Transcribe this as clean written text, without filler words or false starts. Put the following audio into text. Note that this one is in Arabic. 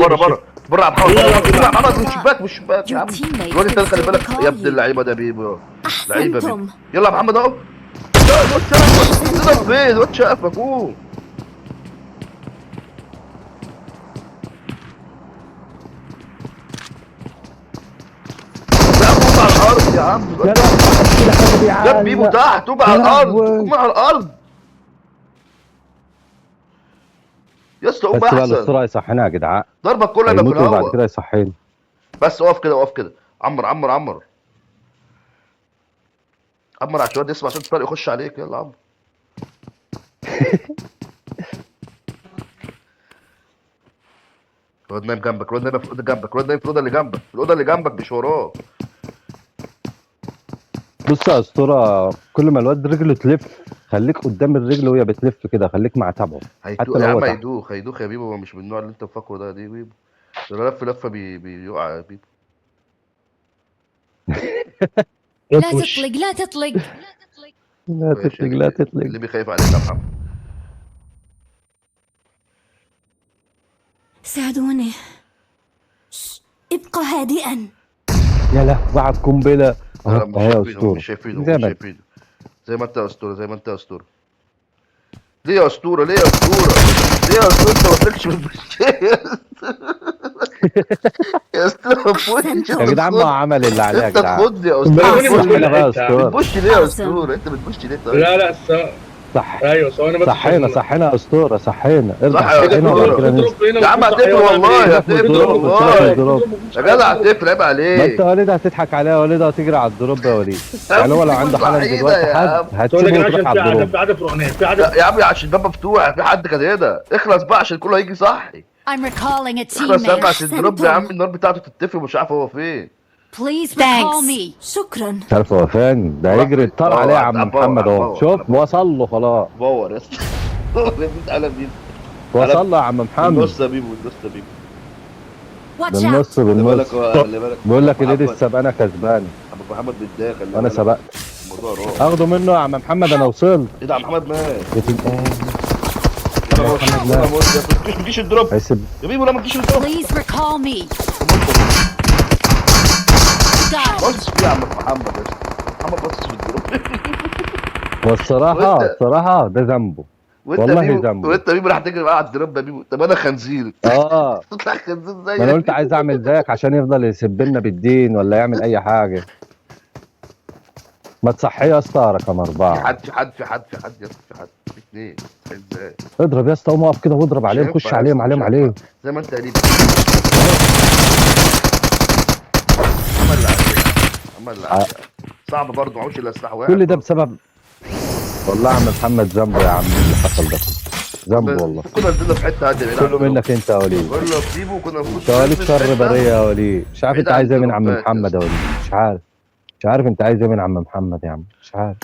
بره بره بره يا محمد، يلا بره بينا. يا محمد، من الشباك من الشباك يا عم. الواد التاني خلي بالك يا ابن اللعيبه ده بيبو، لعيبه بيبو. أحسنتم. يلا يا محمد اهو. لا الواد شافك، تضرب فين؟ الواد شافك قوم. لا قوم على الارض يا عم. يا لهوي كده حاجه جاب بيبو بيعلق. تحت، قوم على يا الارض، لهوي. قوم على الارض يا اسطى، قوم بس بقى احسن. الاسطوره هيصحينا يا جدعان. ضربك كله يبقى في هيموت وبعد الهواء. كده يصحينا. بس اقف كده اقف كده. عمر عمر عمر عمر عشان الواد يسمع صوت الفرق يخش عليك. يلا عمر. الواد نايم جنبك، الواد نايم في الاوضه جنبك، الواد نايم في الاوضه اللي جنبك، في الاوضه اللي جنبك مش وراك. بص يا اسطوره، كل ما الواد رجله تلف خليك قدام الرجل وهي بتلف كده، خليك مع تابعه حتى هيدوخ لو يا هو عم، تحت. هيدوخ هيدوخ يا بيبو، هو مش من النوع اللي انت فاكره ده. دي بيبو ده لو لف لفه بيقع يا بيبو. لا وش تطلق لا تطلق. لا ماشي تطلق لا تطلق. اللي بيخاف عليك يا محمد. ساعدوني. ابقى هادئا. يا له بعد قنبله. لا اهو مش اهي يا شايفينه، اسطوره. مش شايفينه، زي مش ما انت. شايفينه. زي ما انت يا اسطوره، زي ما انت يا اسطوره. ليه يا اسطوره؟ ليه يا اسطوره؟ ليه يا اسطوره؟ انت ما قلتلكش من يا اسطوره ما تبوشش، أحسنتم. يا انت جدعان ما هو تخد. عمل اللي عليه يا انت جدعان. تخد يا ما اسطوره. ثواني تبص من هنا كل بقى يا حته. اسطوره. بتبوش ليه يا Awesome. اسطوره؟ انت بتبوش ليه طيب؟ لا صح. ايوه ثواني بس صحينا عشان صحينا يا اسطوره، صحينا ارجع صح يا صحينا وبعد أسطورة. كده ننزل. تضرب هنا يا عم وتفتح هتقفل هنا والله، وتعمل إيه؟ هتقفل تضرب، قلت لك والله. الدروب. يا جدع هتقفل، عيب ما انت عليك. يا وليد هتضحك عليها يا وليد، هتجري على الدروب يا وليد. يعني هو لو عنده حاله وحيدة دلوقتي يا حد عم. ثواني هتسيبه يا جدعان وتروح عشان على في الدروب. عدد فرعونيه، في لا عدد. يا عم عشان الباب مفتوح، في حد كان هنا. اخلص بقى عشان كله هيجي صحي. I'm recalling a اخلص يا عم teammate. عشان الدروب يا عم أحسنتم. النار بتاعته تتفق ومش عارف هو فين. Please recall me. شكرا. مش عارف هو فين، ده هيجري الطار عليه يا عم محمد اهو. شوف وصل له خلاص. باور يا اسطى. قلم دي. وصل له يا عم محمد. النص يا بيبو، النص يا بيبو. Watch out. بالنص خلي بالك بالنص. خلي بالك. بيقول لك اليد محمد- السبانه كسبانه ابو محمد متضايق، خلي وانا بالك. سبقت. الموضوع راح. اخده منه يا عم محمد، انا وصلت. ايه ده يا محمد مات؟ يتم- يلا موت محمد يلا مات. موت. ما تجيش الدروب هيسيب. يا بيبو، لا ما تجيش الدروب. Please recall me. Got it. بص فيه يا عم محمد يا اسطى. محمد بص في الدروب. والصراحه وانت- الصراحه ده ذنبه. وانت والله بيبو، ذنبه. وانت بيبو راح تجري معاه على الدروب يا بيبو. طب انا خنزير. اه تطلع خنزير زيك. ما انا قلت عايز اعمل زيك عشان يفضل يسب لنا بالدين ولا يعمل اي حاجه. ما تصحيه يا اسطى رقم في 4. حد في حد في حد في حد يا اسطى، في حد، في اثنين. ازاي؟ اضرب يا اسطى، قوم اقف كده واضرب مش عليهم، هينفع خش يا عليهم اسطى، عليهم مش عليهم. هينفع. زي ما انت قريب. عمل اللي عليه، عمل اللي عليه. صعب برضه، معهوش الا سلاح واحد. كل ده بسبب والله يا عم محمد، ذنبه يا عم اللي حصل ده. ذنبه والله. كنا نزلنا في حته هاديه بعيد كله عننا. منك انت يا وليد. كله بسيبه، كنا نخش انت وليد في شر حتة بريه يا وليد. مش عارف بعيد انت عن عايز ايه من عم الدروبات يا محمد يا وليد. مش عارف. مش عارف انت عايز ايه من عم محمد يا عم. مش عارف.